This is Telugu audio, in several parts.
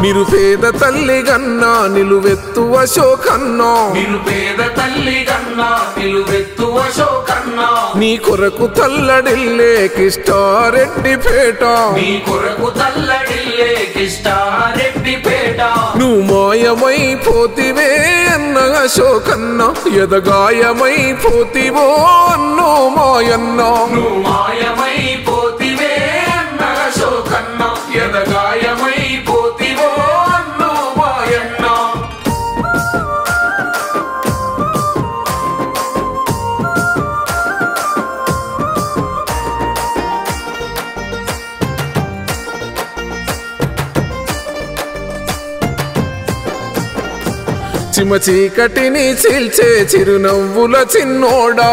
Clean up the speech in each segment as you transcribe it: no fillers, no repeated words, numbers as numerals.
నిరుపేద తల్లి గన్నా నిలువెత్తు అశోకన్నా నిరుపేద తల్లి గన్నా నిలువెత్తు అశోకన్నా నీ కొరకు తల్లడిల్లే కిష్టారెడ్డిపేట నీ కొరకు తల్లడిల్లే కిష్టారెడ్డిపేట నువ్వు మాయమైపోతివే అన్న అశోకన్న ఎదగాయమైపోతివో అన్నో మాయన్న నువ్వు మాయమైపోతివే అన్న అశోకన్న ఎదగాయమైపోతివో అన్నో మాయన్న చిమ చీకటిని చీల్చే చిరునవ్వుల చిన్నోడా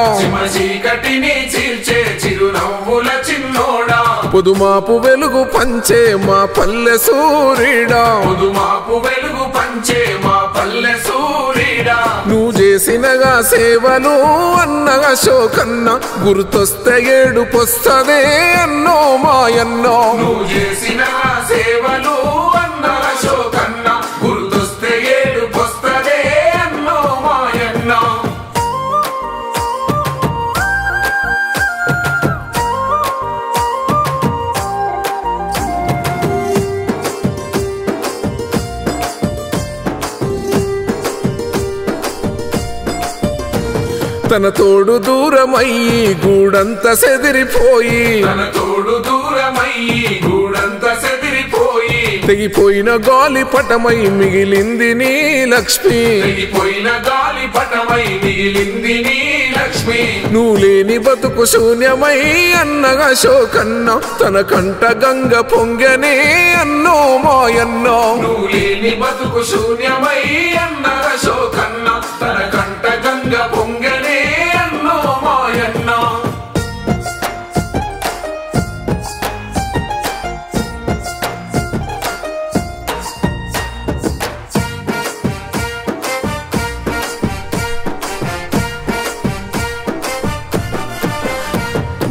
చీకటిని చీల్చే చిరునవ్వుల చిన్నోడా పొదుమాపు వెలుగు పంచే మా పల్లె సూర్యుడా పొదుమాపు వెలుగు పంచే మా పల్లె సూర్యుడా నువ్వు చేసినగా సేవలు అన్నగా అశోకన్న గుర్తొస్తే ఏడుపొస్తదే అన్నో మాయన్నో నువ్వు చేసిన సేవలు అన్న అశోకన్న గుర్తొస్తే ఏడుపొస్తదే అన్నో మాయన్న తన తోడు దూరమయ్యి గూడంత సెదిరిపోయి తన తోడు దూరమయ్యి గూడంత సెదిరిపోయి తెగిపోయిన గాలిపటమై మిగిలింది నీ లక్ష్మి తెగిపోయిన గాలి పటమై మిగిలింది నీ లక్ష్మి నువ్వు లేని బతుకు శూన్యమై అన్నగా అశోకన్న తన కంట గంగ పొంగనే అన్నో మాయన్నో నువ్వు లేని బతుకు శూన్యమై అన్న అశోకన్న తన కంట గంగ పొంగనే అన్నో మాయన్న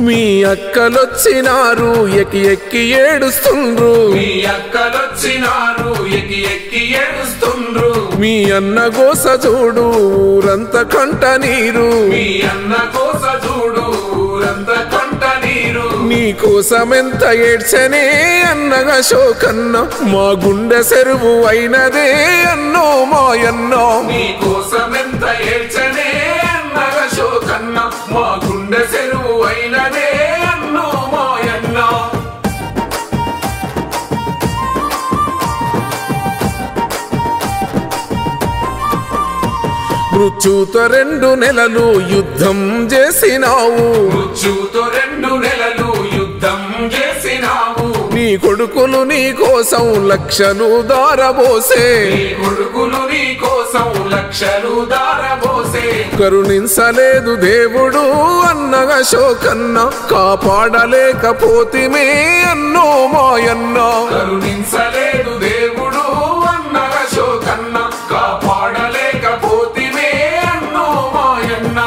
మీ అక్కలొచ్చినారు ఎక్కి ఎక్కి ఏడుస్తుండ్రు మీ అక్కలొచ్చినారు ఎక్కి ఎక్కి ఏడుస్తుండ్రు మీ అన్న గోస చూడు ఊరంతా కంట నీరు మీ అన్న కోస చూడు ఊరంతా కంట నీరు నీ కోసమెంత ఏడ్చనే అన్నగా అశోకన్న మా గుండె సెరువు అయినదే అన్నో మాయన్నో నీ కోసం ఎంత ఏడ్చనే అన్న అశోకన్న మా గుండె చెరువు అయినదే అన్నో మాయన్న మృత్యుతో 2 నెలలు యుద్ధం చేసినావు మృత్యుతో 2 నెలలు యుద్ధం చేసినావు నీ కొడుకులు నీ కోసం లక్షలు దారబోసే నీ కొడుకులు నీ కోసం లక్షలు దారబోసే కరుణించలేదు దేవుడు అన్నగా అశోకన్న కాపాడలేకపోతిమే అన్నో మాయన్న కరుణించలేదు దేవుడు అన్న అశోకన్న కాపాడలేకపోతివే అన్నో మాయన్న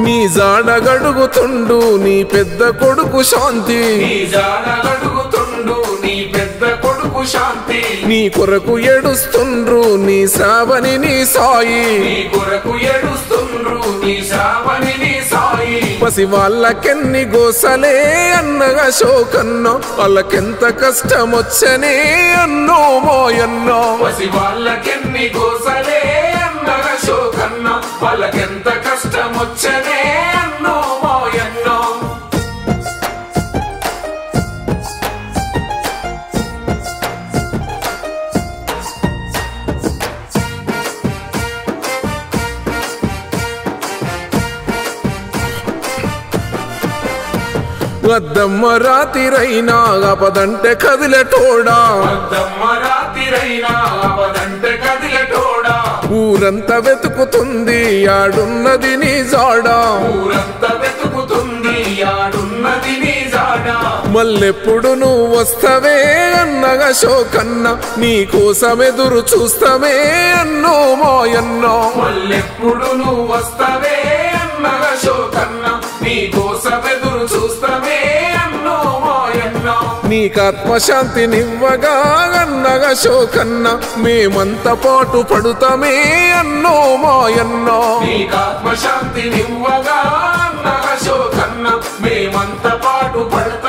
నీ జాడగడుగుతుండు నీ పెద్ద కొడుకు శాంతి నీ జాడగడుగుతుండు నీ పెద్ద కొడుకు శాంతి నీ కొరకు ఏడుస్తుండ్రు నీ సేవని నీ సాయి నీ కొరకు ఏడుస్తుండ్రు నీ శావని నీ సాయి పసి వాళ్ళకెన్ని గోసలే అన్నగా అశోకన్న వాళ్ళకెంత కష్టమొచ్చనే అన్నో మాయన్నో పసి వాళ్ళకెన్ని గోసలే అన్న అశోకన్న వాళ్ళకెంత కష్టమొచ్చనే అన్నో మాయన్నో వద్దమ్మ రాతిరైనా అపదంటే కదిలెటోడా వద్దమ్మ రాతిరైనా అపదంటే కదిలెటోడా ఊరంతా వెతుకుతుంది యాడున్నది నీ జాడా ఊరంతా వెతుకుతుంది యాడున్నది నీ జాడ మళ్ళెప్పుడు నువ్వు వస్తావే అన్నగా అశోకన్న నీ కోసం ఎదురు చూస్తామే అన్నో మాయన్నో మళ్ళెప్పుడు నువ్వు వస్తావే అన్న అశోకన్న నీ కోసం ఎదురు చూస్తామే అన్నో మాయన్న నీకాత్మశాంతినివ్వగా అన్నగా శోకన్న మేమంతా పాటు పడుతామే అన్నో మాయన్న నీకాత్మశాంతినివ్వగా అన్నగా శోకన్న మేమంతా పాటు పడుతామే